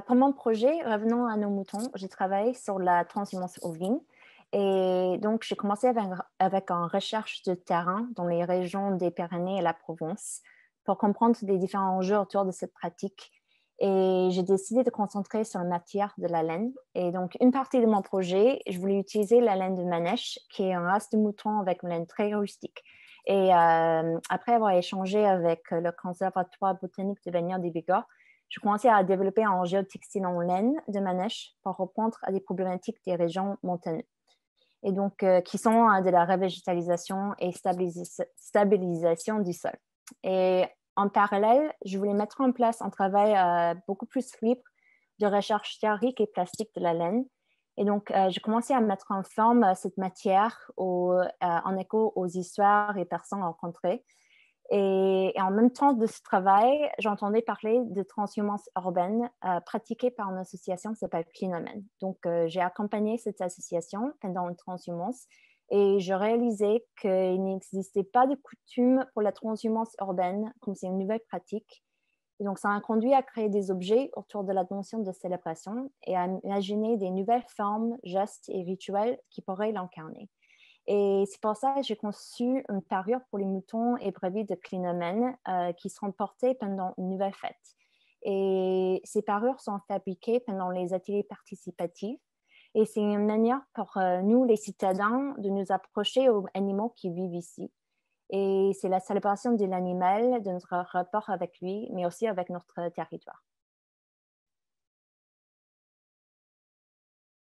Pour mon projet, revenons à nos moutons, j'ai travaillé sur la transhumance ovine et donc j'ai commencé avec une recherche de terrain dans les régions des Pyrénées et la Provence pour comprendre les différents enjeux autour de cette pratique. Et j'ai décidé de concentrer sur la matière de la laine. Et donc, une partie de mon projet, je voulais utiliser la laine de Manèche, qui est une race de mouton avec une laine très rustique. Et après avoir échangé avec le Conservatoire botanique de Bagnères des Bigorre, je commençais à développer un géotextile en laine de Manèche pour répondre à des problématiques des régions montagneuses. Et donc, qui sont de la revégétalisation et stabilisation du sol. Et en parallèle, je voulais mettre en place un travail beaucoup plus libre de recherche théorique et plastique de la laine. Et donc, j'ai commencé à mettre en forme cette matière en écho aux histoires et personnes rencontrées. Et en même temps de ce travail, j'entendais parler de transhumance urbaine pratiquée par une association qui s'appelle Clinomène. Donc, j'ai accompagné cette association pendant une transhumance et je réalisais qu'il n'existait pas de coutume pour la transhumance urbaine, comme c'est une nouvelle pratique. Et donc, ça m'a conduit à créer des objets autour de la notion de célébration et à imaginer des nouvelles formes, gestes et rituels qui pourraient l'incarner. Et c'est pour ça que j'ai conçu une parure pour les moutons et brebis de Clinomène qui seront portés pendant une nouvelle fête. Et ces parures sont fabriquées pendant les ateliers participatifs. Et c'est une manière pour nous, les citadins, de nous approcher aux animaux qui vivent ici. Et c'est la célébration de l'animal, de notre rapport avec lui, mais aussi avec notre territoire.